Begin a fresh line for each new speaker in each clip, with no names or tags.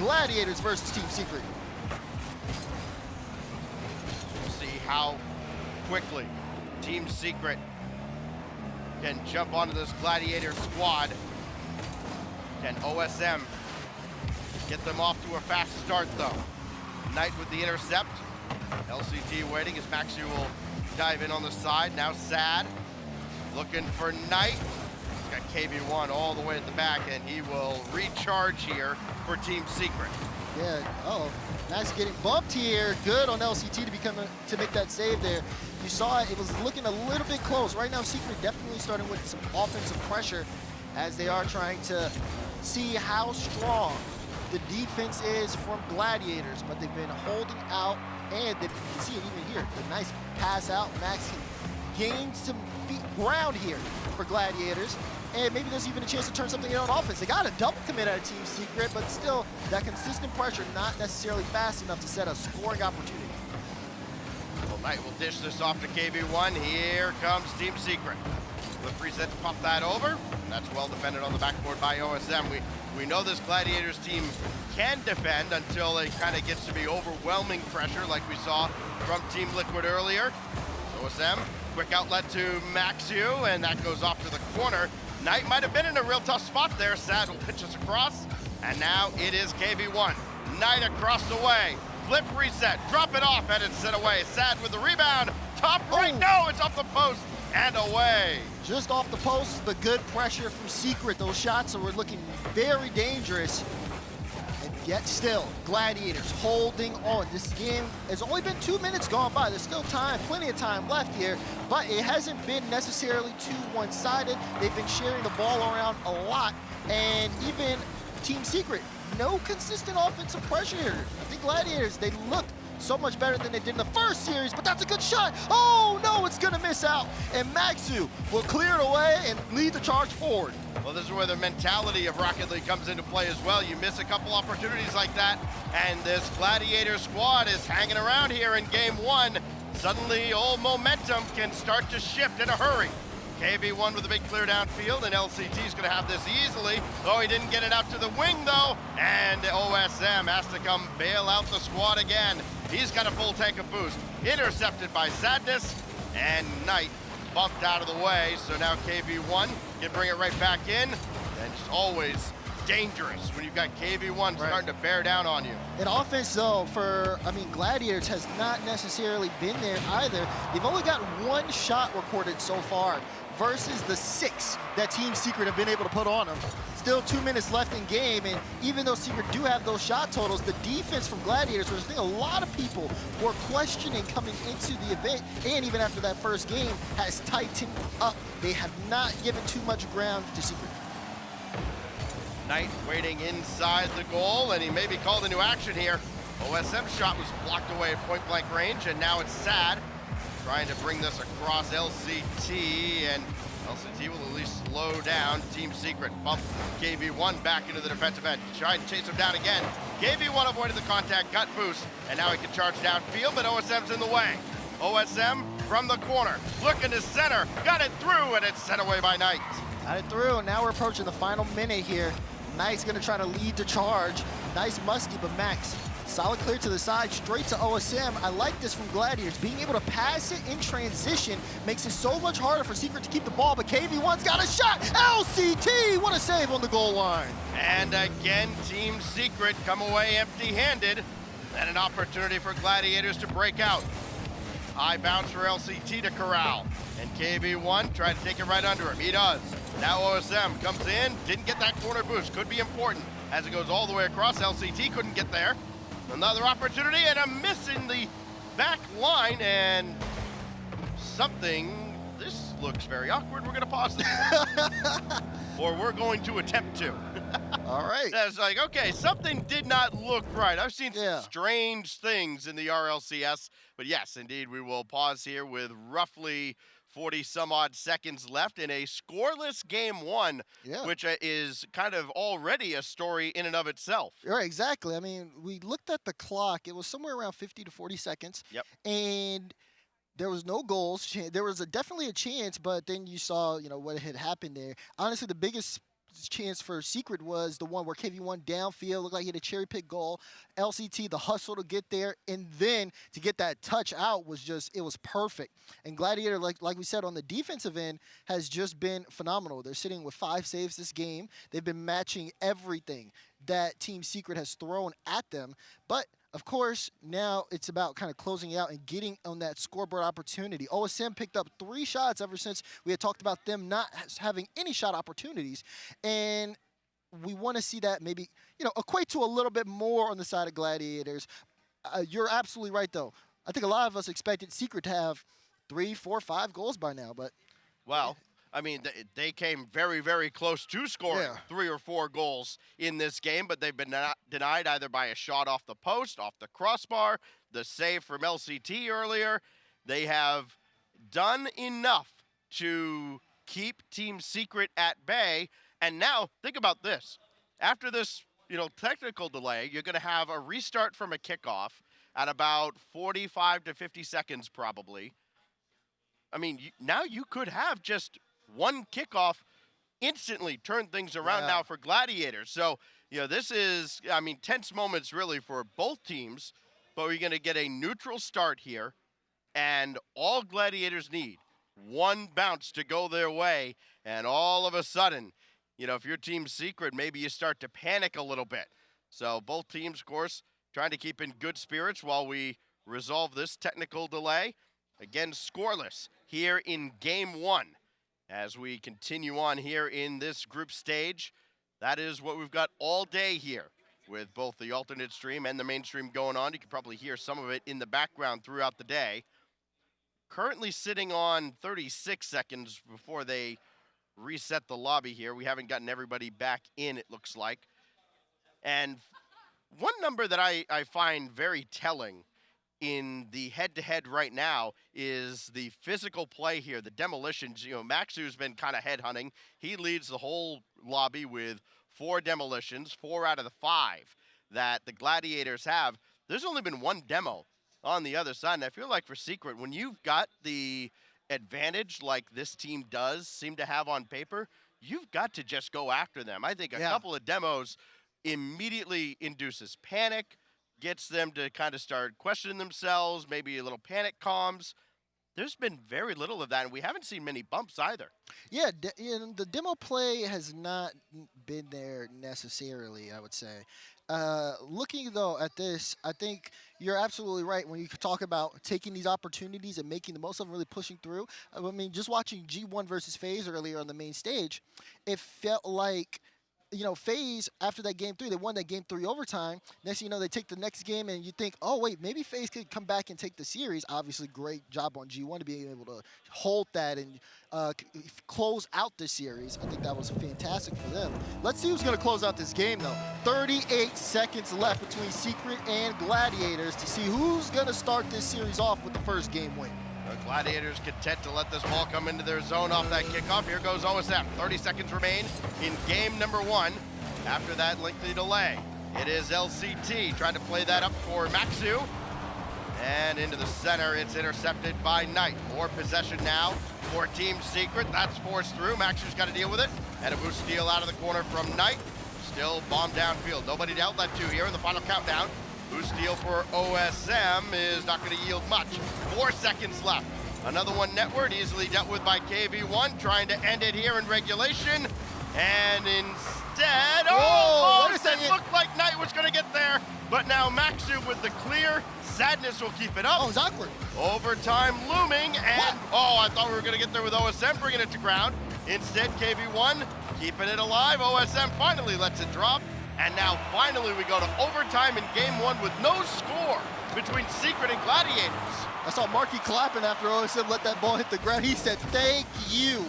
Gladiators versus Team Secret.
We'll see how quickly Team Secret can jump onto this Gladiator squad. Can OSM get them off to a fast start, though? Knight with the intercept. LCT waiting as Maxi will dive in on the side. Now Sad looking for Knight. He's got KV1 all the way at the back, and he will recharge here for Team Secret.
Yeah, Max getting bumped here. Good on LCT to make that save there. You saw it was looking a little bit close. Right now, Secret definitely starting with some offensive pressure as they are trying to see how strong the defense is from Gladiators, but they've been holding out, and you can see it even here. The nice pass out. Max gained some ground here for Gladiators, and maybe there's even a chance to turn something in on offense. They got a double commit out of Team Secret, but still, that consistent pressure not necessarily fast enough to set a scoring opportunity.
Well, Knight will dish this off to KV1. Here comes Team Secret. The reset to pop that over, and that's well defended on the backboard by OSM. We know this Gladiators team can defend until it kind of gets to be overwhelming pressure like we saw from Team Liquid earlier. OSM, quick outlet to Maxiu, and that goes off to the corner. Knight might have been in a real tough spot there. Sad will pitch us across, and now it is KV1. Knight across the way. Flip reset, drop it off, and it's sent away. Sad with the rebound. Top right, no, it's off the post and away.
Just off the post, the good pressure from Secret. Those shots were looking very dangerous. And yet still, Gladiators holding on. This game has only been 2 minutes gone by. There's still time, plenty of time left here, but it hasn't been necessarily too one-sided. They've been sharing the ball around a lot, and even Team Secret, no consistent offensive pressure here. I think Gladiators, they looked so much better than they did in the first series, but that's a good shot. Oh no, it's gonna miss out. And Maxu will clear it away and lead the charge forward.
Well, this is where the mentality of Rocket League comes into play as well. You miss a couple opportunities like that, and this Gladiator squad is hanging around here in game one. Suddenly, all momentum can start to shift in a hurry. KV1 with a big clear downfield, and LCT is gonna have this easily. Oh, he didn't get it out to the wing though, and OSM has to come bail out the squad again. He's got a full tank of boost. Intercepted by Sadness, and Knight bumped out of the way, so now KV1 can bring it right back in, and it's always dangerous when you've got KV1 starting to bear down on you.
And offense, though, Gladiators has not necessarily been there either. They've only got one shot recorded so far versus the 6 that Team Secret have been able to put on them. Still 2 minutes left in game, and even though Secret do have those shot totals, the defense from Gladiators, which I think a lot of people were questioning coming into the event, and even after that first game, has tightened up. They have not given too much ground to Secret.
Knight waiting inside the goal, and he may be called into action here. OSM shot was blocked away at point-blank range, and now it's Sad trying to bring this across LCT, and LCT will at least slow down Team Secret. Bump KV1 back into the defensive end. Try and chase him down again. KV1 avoided the contact, got boost, and now he can charge downfield, but OSM's in the way. OSM from the corner, looking to center, got it through, and it's sent away by Knight.
Got it through, and now we're approaching the final minute here. Knight's gonna try to lead the charge. Nice musty, but Max, solid clear to the side, straight to OSM. I like this from Gladiators. Being able to pass it in transition makes it so much harder for Secret to keep the ball, but KV1's got a shot. LCT, what a save on the goal line.
And again, Team Secret come away empty-handed, and an opportunity for Gladiators to break out. High bounce for LCT to corral, and KV1 try to take it right under him. He does. Now OSM comes in, didn't get that corner boost. Could be important as it goes all the way across. LCT couldn't get there. Another opportunity, and a miss in the back line, and something, this looks very awkward. We're gonna pause this. Or we're going to attempt to.
All right.
That's like, okay, something did not look right. I've seen some strange things in the RLCS, but yes, indeed, we will pause here with roughly 40 some odd seconds left in a scoreless game one, which is kind of already a story in and of itself.
Right, exactly. I mean, we looked at the clock. It was somewhere around 50 to 40 seconds.
Yep.
And there was no goals. There was definitely a chance, but then you saw, what had happened there. Honestly, the biggest chance for Secret was the one where KV1 downfield, looked like he had a cherry pick goal. LCT, the hustle to get there, and then to get that touch out was just, it was perfect. And Gladiator, like we said, on the defensive end, has just been phenomenal. They're sitting with 5 saves this game. They've been matching everything that Team Secret has thrown at them. But of course, now it's about kind of closing out and getting on that scoreboard opportunity. OSM picked up 3 shots ever since we had talked about them not having any shot opportunities. And we want to see that maybe, equate to a little bit more on the side of Gladiators. You're absolutely right, though. I think a lot of us expected Secret to have 3, 4, 5 goals by now, but...
Well, I mean, they came very, very close to scoring 3 or 4 goals in this game, but they've been denied either by a shot off the post, off the crossbar, the save from LCT earlier. They have done enough to keep Team Secret at bay. And now, think about this. After this, technical delay, you're going to have a restart from a kickoff at about 45 to 50 seconds probably. I mean, now you could have just one kickoff instantly turn things around now for Gladiators. So, this is, tense moments really for both teams, but we're going to get a neutral start here, and all Gladiators need, one bounce to go their way, and all of a sudden, if your Team Secret, maybe you start to panic a little bit. So both teams, of course, trying to keep in good spirits while we resolve this technical delay. Again, scoreless here in Game 1. As we continue on here in this group stage, that is what we've got all day here with both the alternate stream and the main stream going on. You can probably hear some of it in the background throughout the day. Currently sitting on 36 seconds before they reset the lobby here. We haven't gotten everybody back in, it looks like. And one number that I find very telling in the head-to-head right now is the physical play here, the demolitions. Maxu's been kind of headhunting. He leads the whole lobby with 4 demolitions, 4 out of the 5 that the Gladiators have. There's only been 1 demo on the other side, and I feel like for Secret, when you've got the advantage like this team does seem to have on paper, you've got to just go after them. I think a couple of demos immediately induces panic, gets them to kind of start questioning themselves, maybe a little panic calms. There's been very little of that, and we haven't seen many bumps either. Yeah,
the demo play has not been there necessarily, I would say. Looking, though, at this, I think you're absolutely right when you talk about taking these opportunities and making the most of them, really pushing through. I mean, just watching G1 versus FaZe earlier on the main stage, it felt like FaZe, after that Game 3, they won that Game 3 overtime. Next thing you know, they take the next game, and you think, oh, wait, maybe FaZe could come back and take the series. Obviously, great job on G1 to be able to hold that and close out the series. I think that was fantastic for them. Let's see who's going to close out this game, though. 38 seconds left between Secret and Gladiators to see who's going to start this series off with the first game win.
The Gladiators content to let this ball come into their zone off that kickoff. Here goes OSM. 30 seconds remain in game number 1 after that lengthy delay. It is LCT trying to play that up for Maxu. And into the center, it's intercepted by Knight. More possession now for Team Secret. That's forced through. Maxu's got to deal with it. And a boost steal out of the corner from Knight. Still bomb downfield. Nobody to outlet to here in the final countdown. Boost steal for OSM is not going to yield much. 4 seconds left. Another one netward, easily dealt with by KV1, trying to end it here in regulation. And instead, it looked like Knight was going to get there. But now Maxu with the clear. Sadness will keep it up.
Oh, it's awkward.
Overtime looming. And, I thought we were going to get there with OSM bringing it to ground. Instead, KV1 keeping it alive. OSM finally lets it drop. And now finally we go to overtime in game 1 with no score between Secret and Gladiators.
I saw Marky clapping after OSM let that ball hit the ground. He said, thank you.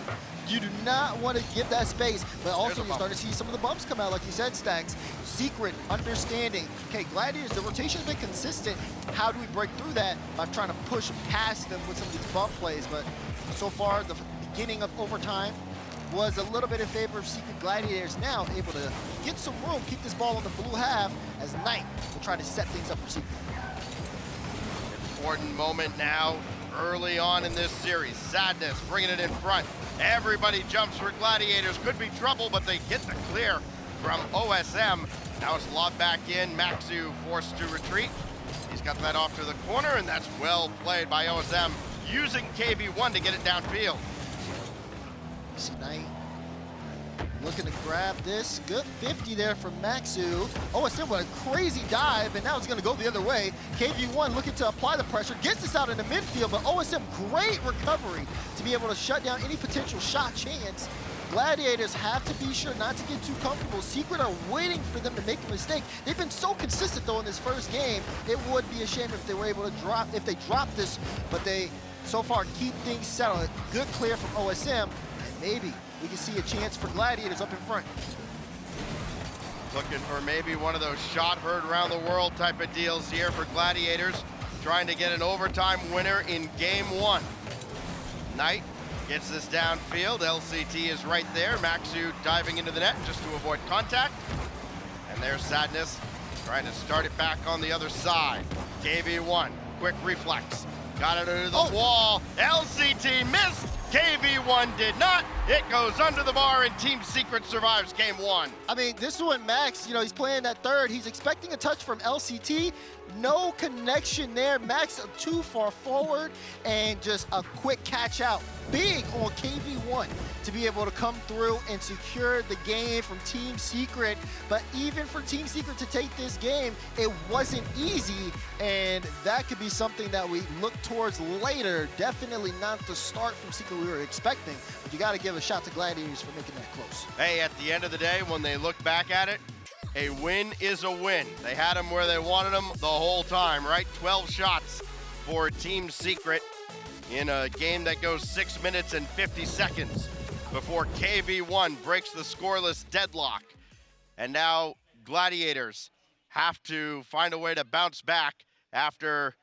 You do not want to give that space. But also you're starting to see some of the bumps come out, like you said, Stacks. Secret, understanding. Okay, Gladiators, the rotation's been consistent. How do we break through that? By trying to push past them with some of these bump plays. But so far, the beginning of overtime was a little bit in favor of Secret. Gladiators now able to get some room, keep this ball on the blue half as Knight will try to set things up for Secret.
Important moment now early on in this series. Sadness bringing it in front. Everybody jumps for Gladiators. Could be trouble, but they get the clear from OSM. Now it's lobbed back in. Maxu forced to retreat. He's got that off to the corner, and that's well played by OSM, using KV1 to get it downfield.
See Knight looking to grab this. Good 50 there from Maxu. OSM with a crazy dive, and now it's going to go the other way. KV1 looking to apply the pressure, gets this out in the midfield, but OSM, great recovery to be able to shut down any potential shot chance. Gladiators have to be sure not to get too comfortable. Secret are waiting for them to make a mistake. They've been so consistent though in this first game. It would be a shame if they were able to drop this, but they so far keep things settled. Good clear from OSM, and maybe we can see a chance for Gladiators up in front.
Looking for maybe one of those shot heard around the world type of deals here for Gladiators, trying to get an overtime winner in game one. Knight gets this downfield. LCT is right there. Maxu diving into the net just to avoid contact. And there's Sadness trying to start it back on the other side. KV1, quick reflex. Got it under the wall. LCT missed. KV1 did not. It goes under the bar, and Team Secret survives game one.
I mean, this one, Max, you know, he's playing that third. He's expecting a touch from LCT. No connection there. Max too far forward, and just a quick catch out. Big on KV1 to be able to come through and secure the game from Team Secret. But even for Team Secret to take this game, it wasn't easy, and that could be something that we look towards later. Definitely not the start from Secret we were expecting, but you got to give a shot to Gladiators for making that close.
Hey, at the end of the day, when they look back at it, a win is a win. They had them where they wanted them the whole time, right? 12 shots for Team Secret in a game that goes 6 minutes and 50 seconds before KV1 breaks the scoreless deadlock. And now Gladiators have to find a way to bounce back after,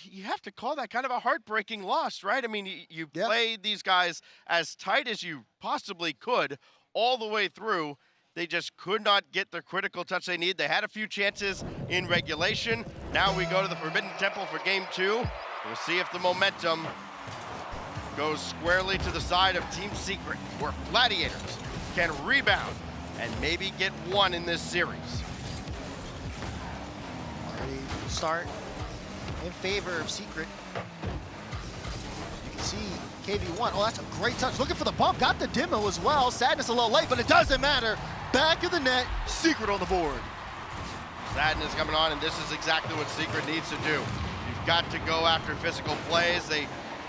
you have to call that kind of a heartbreaking loss, right? I mean, you played these guys as tight as you possibly could all the way through. They just could not get the critical touch they need. They had a few chances in regulation. Now we go to the Forbidden Temple for game two. We'll see if the momentum goes squarely to the side of Team Secret, where Gladiators can rebound and maybe get one in this series.
Already start in favor of Secret. You can see KV1, oh, that's a great touch. Looking for the bump, got the demo as well. Sadness a little late, but it doesn't matter. Back of the net, Secret on the board.
Sadness coming on, and this is exactly what Secret needs to do. You've got to go after physical plays.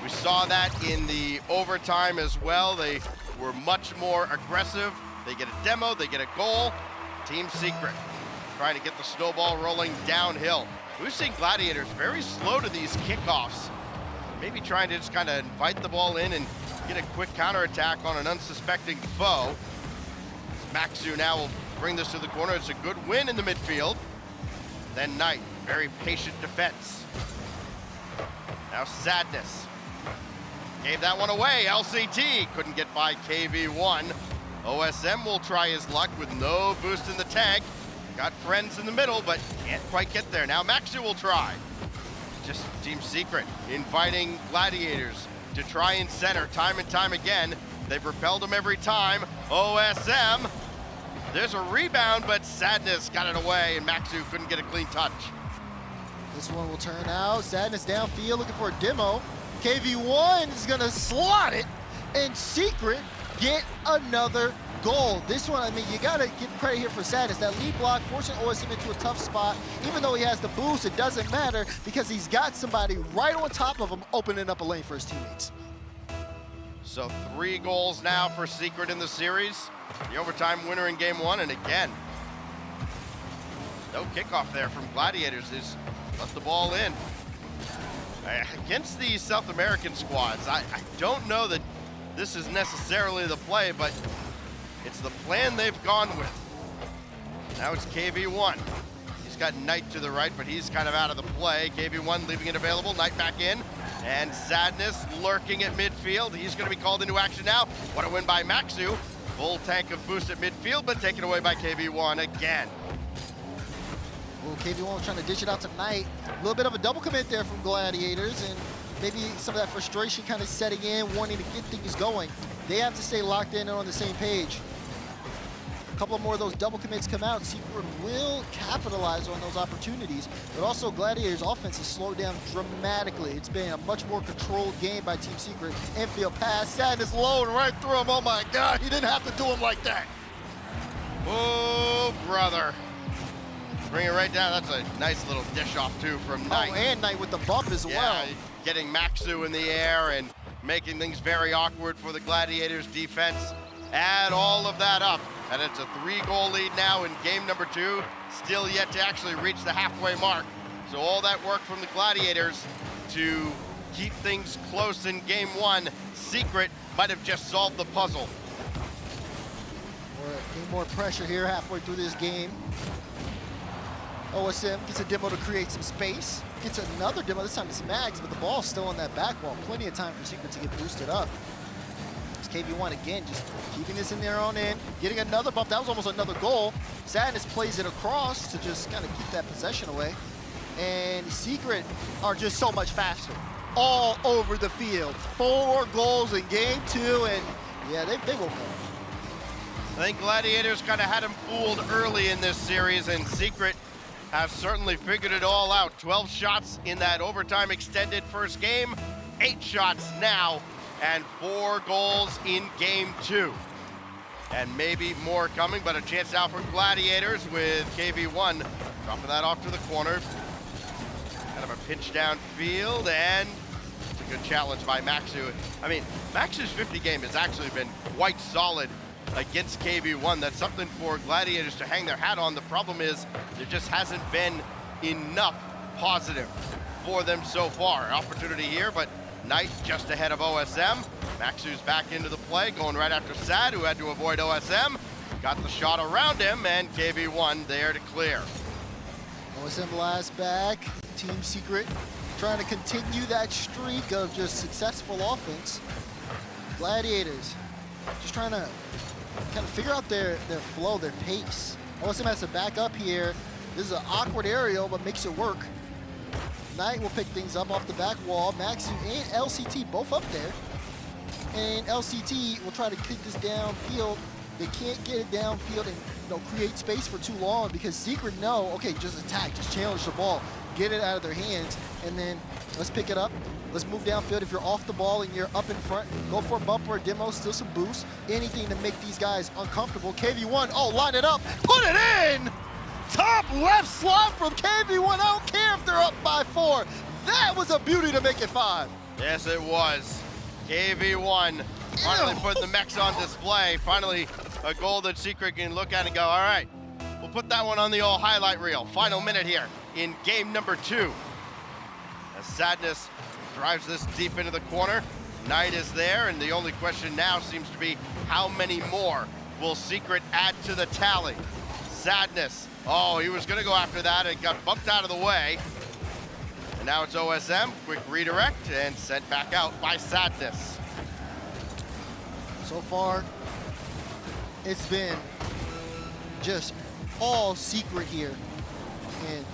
We saw that in the overtime as well. They were much more aggressive. They get a demo, they get a goal. Team Secret trying to get the snowball rolling downhill. We've seen Gladiators very slow to these kickoffs. Maybe trying to just kind of invite the ball in and get a quick counterattack on an unsuspecting foe. Maxu now will bring this to the corner. It's a good win in the midfield. Then Knight, very patient defense. Now Sadness. Gave that one away. LCT couldn't get by KV1. OSM will try his luck with no boost in the tank. Got friends in the middle, but can't quite get there. Now Maxu will try. Just Team Secret inviting Gladiators to try and center time and time again. They've repelled them every time. OSM, there's a rebound, but Sadness got it away, and Maxu couldn't get a clean touch.
This one will turn out. Sadness downfield looking for a demo. KV1 is gonna slot it, and Secret get another goal. This one, I mean, you gotta give credit here for Sadness. That lead block forcing OSM into a tough spot. Even though he has the boost, it doesn't matter because he's got somebody right on top of him opening up a lane for his teammates.
So 3 goals now for Secret in the series. The overtime winner in game one, and again, no kickoff there from Gladiators. Is let the ball in. Against these South American squads, I don't know that this is necessarily the play, but it's the plan they've gone with. Now it's KV1. He's got Knight to the right, but he's kind of out of the play. KV1 leaving it available, Knight back in. And Sadness lurking at midfield. He's gonna be called into action now. What a win by Maxu. Full tank of boost at midfield, but taken away by KV1 again.
Well, KV1 was trying to dish it out tonight. A little bit of a double commit there from Gladiators, and maybe some of that frustration kind of setting in, wanting to get things going. They have to stay locked in and on the same page. A couple more of those double commits come out, Secret will capitalize on those opportunities, but also Gladiators' offense has slowed down dramatically. It's been a much more controlled game by Team Secret. Infield pass, Sadness low and right through him. Oh my God, he didn't have to do him like that.
Oh, brother. Bring it right down. That's a nice little dish off too from Knight.
Oh, and Knight with the bump as well.
Getting Maxu in the air and making things very awkward for the Gladiators defense. Add all of that up, and it's a 3-goal lead now in game number 2. Still yet to actually reach the halfway mark. So all that work from the Gladiators to keep things close in game 1. Secret might have just solved the puzzle.
Need more pressure here halfway through this game. OSM gets a demo to create some space. Gets another demo, this time it's Max, but the ball's still on that back wall. Plenty of time for Secret to get boosted up. It's KV1 again, just keeping this in their own end, getting another bump. That was almost another goal. Sadness plays it across to just kind of keep that possession away. And Secret are just so much faster. All over the field. 4 goals in game 2, and yeah, they will go.
I think Gladiators kind of had him fooled early in this series, and Secret have certainly figured it all out. 12 shots in that overtime extended first game, 8 shots now, and 4 goals in game 2. And maybe more coming, but a chance now for Gladiators with KV1 dropping that off to the corner. Kind of a pinch downfield, and it's a good challenge by Maxu. I mean, Maxu's 50 game has actually been quite solid against KV1. That's something for Gladiators to hang their hat on. The problem is there just hasn't been enough positive for them so far. Opportunity here, but Knight just ahead of OSM. Maxu's back into the play, going right after Sad, who had to avoid OSM. Got the shot around him, and KV1 there to clear.
OSM last back. Team Secret trying to continue that streak of just successful offense. Gladiators just trying to kind of figure out their flow, their pace. OSM has to back up here. This is an awkward aerial, but makes it work. Knight will pick things up off the back wall. Maxu and LCT both up there. And LCT will try to kick this downfield. They can't get it downfield and create space for too long because Secret know, okay, just attack, just challenge the ball, get it out of their hands, and then let's pick it up. Let's move downfield. If you're off the ball and you're up in front, go for a bump or a demo, still some boost. Anything to make these guys uncomfortable. KV1, oh, line it up, put it in! Top left slot from KV1. I don't care if they're up by 4. That was a beauty to make it 5.
Yes, it was. KV1 finally putting the mechs on display. Finally, a goal that Secret can look at and go, all right, we'll put that one on the old highlight reel. Final minute here in game number 2. As Sadness drives this deep into the corner. Knight is there, and the only question now seems to be how many more will Secret add to the tally? Sadness. Oh, he was going to go after that and got bumped out of the way. And now it's OSM. Quick redirect and sent back out by Sadness.
So far, it's been just all Secret here. And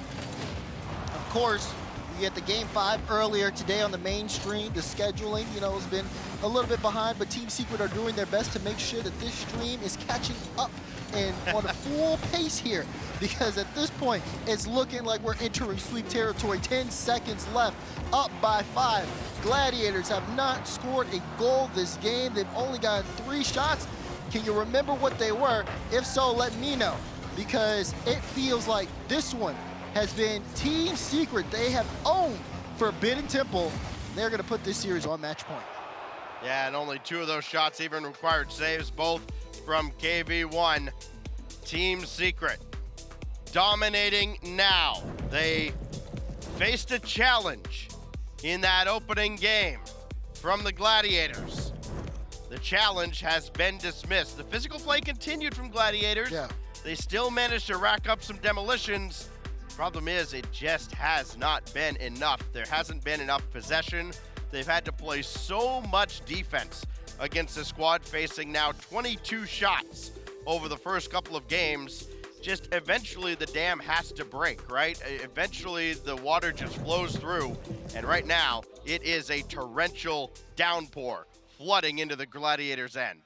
of course, we get the game 5 earlier today on the main stream. The scheduling, has been a little bit behind, but Team Secret are doing their best to make sure that this stream is catching up and on a full pace here, because at this point, it's looking like we're entering sweep territory. 10 seconds left, up by 5. Gladiators have not scored a goal this game. They've only gotten 3 shots. Can you remember what they were? If so, let me know, because it feels like this one has been Team Secret. They have owned Forbidden Temple. They're going to put this series on match point.
Yeah, and only 2 of those shots even required saves, both from KV1. Team Secret dominating now. They faced a challenge in that opening game from the Gladiators. The challenge has been dismissed. The physical play continued from Gladiators.
Yeah.
They still managed to rack up some demolitions. Problem is, it just has not been enough. There hasn't been enough possession. They've had to play so much defense against a squad facing now 22 shots over the first couple of games. just eventually the dam has to break, right? Eventually the water just flows through, and right now it is a torrential downpour flooding into the Gladiators' end.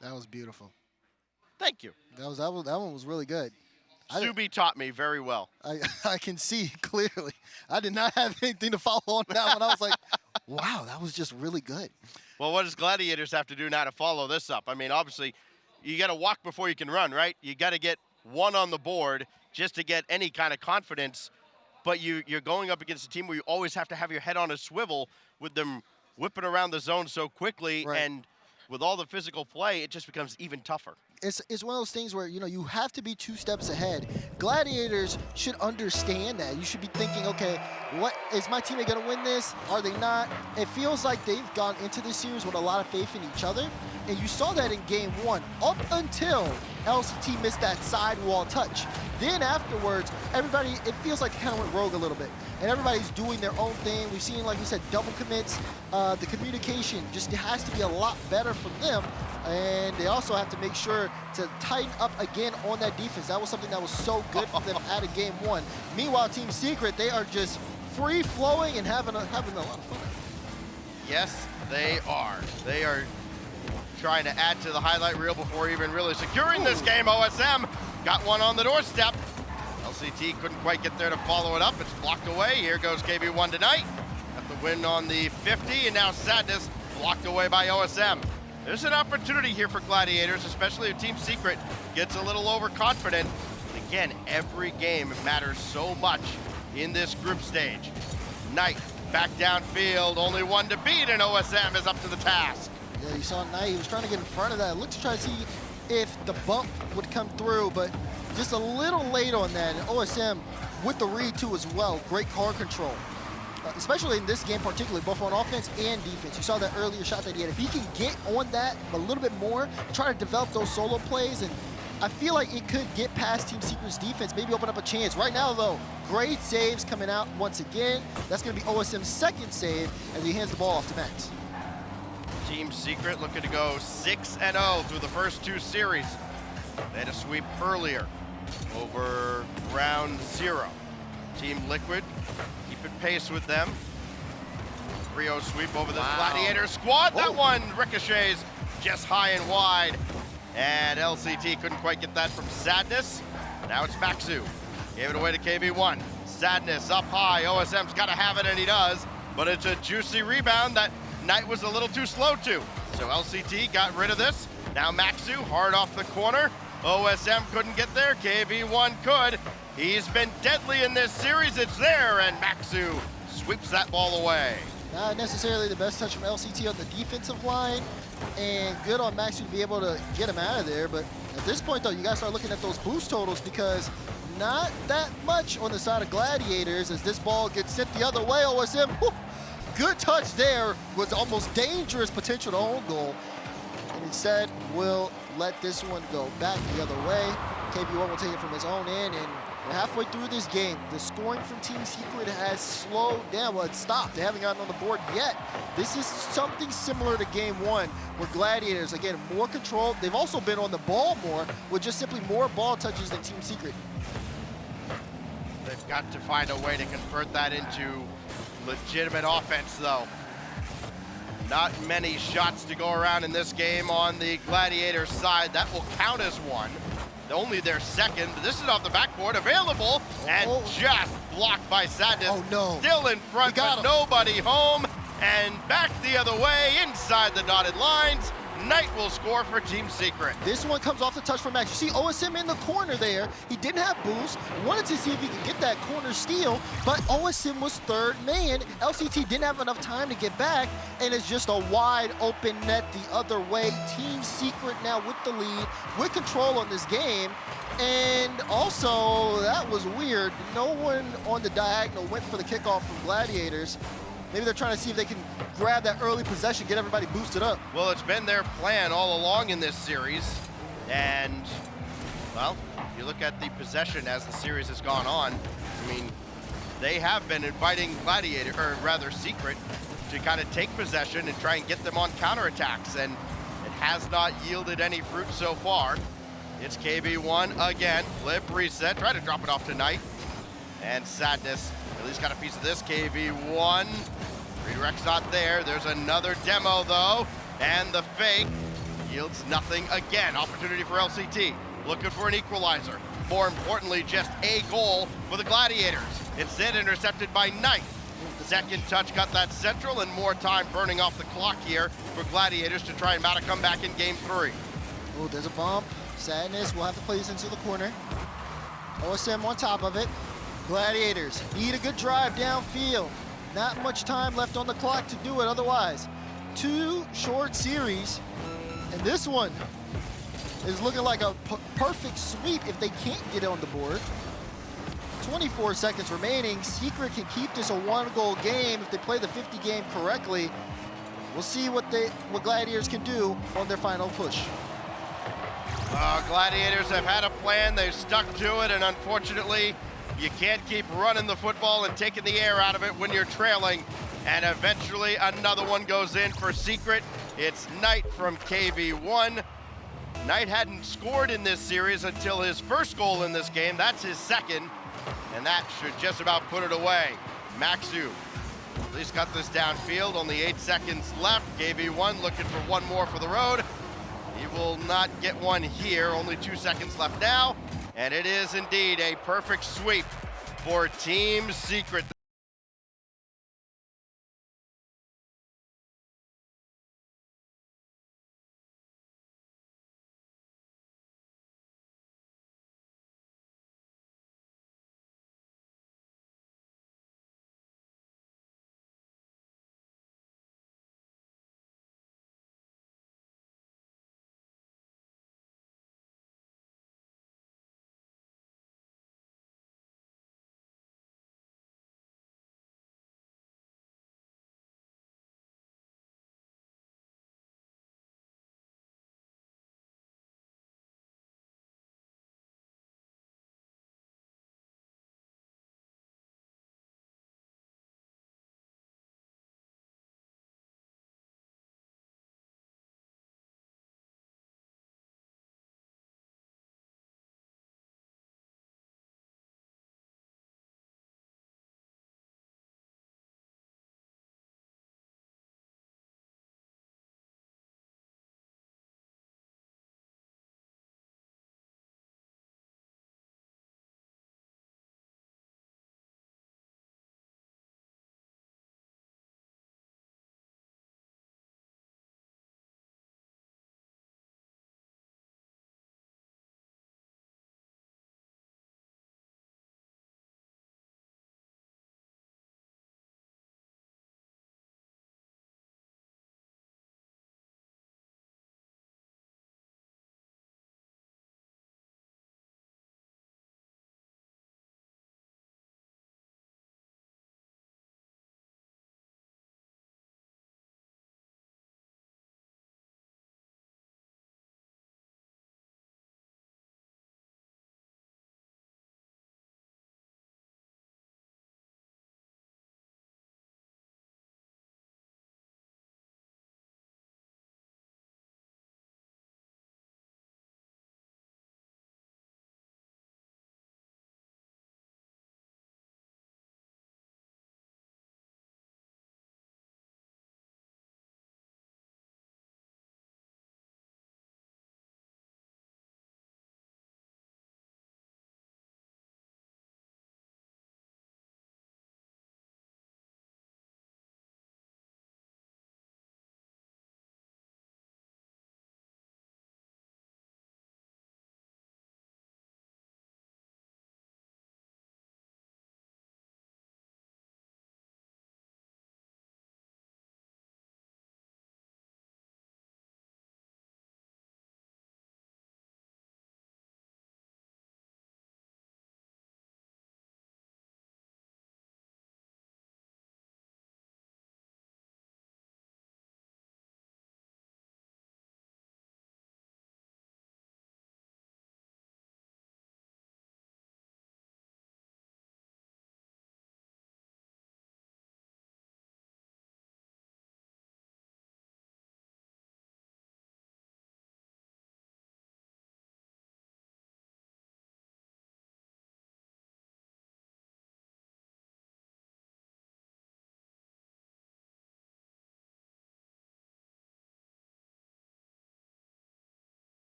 That was beautiful.
Thank you.
That one was really good.
Subi taught me very well.
I can see clearly. I did not have anything to follow on that one. I was like, wow, that was just really good.
Well, what does Gladiators have to do now to follow this up? I mean, obviously, you got to walk before you can run, right? You got to get one on the board just to get any kind of confidence. But you're going up against a team where you always have to have your head on a swivel with them whipping around the zone so quickly.
Right.
And with all the physical play, it just becomes even tougher.
It's one of those things where, you have to be 2 steps ahead. Gladiators should understand that. You should be thinking, okay, what is my teammate going to win this? Are they not? It feels like they've gone into this series with a lot of faith in each other. And you saw that in game 1, up until LCT missed that sidewall touch. Then afterwards, everybody, it feels like they kind of went rogue a little bit. And everybody's doing their own thing. We've seen, like you said, double commits. The communication just has to be a lot better from them. And they also have to make sure to tighten up again on that defense. That was something that was so good for them out of game 1. Meanwhile, Team Secret, they are just free-flowing and having a lot of fun.
Yes, they are. They are trying to add to the highlight reel before even really securing this game. OSM got one on the doorstep. LCT couldn't quite get there to follow it up. It's blocked away. Here goes KB1 tonight. Got the win on the 50, and now Sadness blocked away by OSM. There's an opportunity here for Gladiators, especially if Team Secret gets a little overconfident. And again, every game matters so much in this group stage. Knight back downfield, only one to beat, and OSM is up to the task.
Yeah, you saw Knight, he was trying to get in front of that. Looked to try to see if the bump would come through, but just a little late on that. And OSM with the read too as well. Great car control. Especially in this game particularly, both on offense and defense. You saw that earlier shot that he had. If he can get on that a little bit more, try to develop those solo plays, and I feel like it could get past Team Secret's defense, maybe open up a chance. Right now, though, great saves coming out once again. That's going to be OSM's second save as he hands the ball off to Max.
Team Secret looking to go 6-0 through the first 2 series. They had a sweep earlier over round 0. Team Liquid keeping pace with them. 3-0 sweep over the Gladiator squad. That one ricochets just high and wide. And LCT couldn't quite get that from Sadness. Now it's Maxu. Gave it away to KB1. Sadness up high. OSM's got to have it, and he does. But it's a juicy rebound that Knight was a little too slow to. So LCT got rid of this. Now Maxu hard off the corner. OSM couldn't get there. KB1 could. He's been deadly in this series. It's there, and Maxu sweeps that ball away.
Not necessarily the best touch from LCT on the defensive line, and good on Maxu to be able to get him out of there. But at this point, though, you got to start looking at those boost totals, because not that much on the side of Gladiators as this ball gets sent the other way. OSM, whew, good touch there, was almost dangerous potential to own goal. And instead, will let this one go back the other way. KB1 will take it from his own end, and we're halfway through this game. The scoring from Team Secret has slowed down. Well, it stopped. They haven't gotten on the board yet. This is something similar to game 1, where Gladiators, again, more control. They've also been on the ball more, with just simply more ball touches than Team Secret.
They've got to find a way to convert that into legitimate offense, though. Not many shots to go around in this game on the Gladiators side. That will count as one. Only their second. This is off the backboard, available, and just blocked by Sadness.
Oh, no.
Still in front, but nobody home. And back the other way, inside the dotted lines. Knight will score for Team Secret.
This one comes off the touch from Max. You see OSM in the corner there. He didn't have boost. Wanted to see if he could get that corner steal, but OSM was third man. LCT didn't have enough time to get back, and it's just a wide open net the other way. Team Secret now with the lead, with control on this game. And also, that was weird. No one on the diagonal went for the kickoff from Gladiators. Maybe they're trying to see if they can grab that early possession, get everybody boosted up.
Well, it's been their plan all along in this series. And, well, you look at the possession as the series has gone on. I mean, they have been inviting Gladiator, or rather Secret, to kind of take possession and try and get them on counterattacks. And it has not yielded any fruit so far. It's KB1 again. Flip, reset, try to drop it off to Knight. And Sadness at least got a piece of this. KB1. Redirect's not there. There's another demo though. And the fake yields nothing again. Opportunity for LCT. Looking for an equalizer. More importantly, just a goal for the Gladiators. Instead intercepted by Knight. Second touch got that central, and more time burning off the clock here for Gladiators to try and mount a comeback in game 3.
Oh, there's a bump. Sadness will have to play this into the corner. OSM on top of it. Gladiators need a good drive downfield. Not much time left on the clock to do it otherwise. 2 short series, and this one is looking like a perfect sweep if they can't get on the board. 24 seconds remaining. Secret can keep this a 1-goal game if they play the 50 game correctly. We'll see what Gladiators can do on their final push.
Gladiators have had a plan, they've stuck to it, and unfortunately, you can't keep running the football and taking the air out of it when you're trailing. And eventually another one goes in for Secret. It's Knight from KV1. Knight hadn't scored in this series until his first goal in this game. That's his second, and that should just about put it away. Maxu at least got this downfield, only 8 seconds left. KV1 looking for one more for the road. He will not get one here, only 2 seconds left now, and it is indeed a perfect sweep for Team Secret.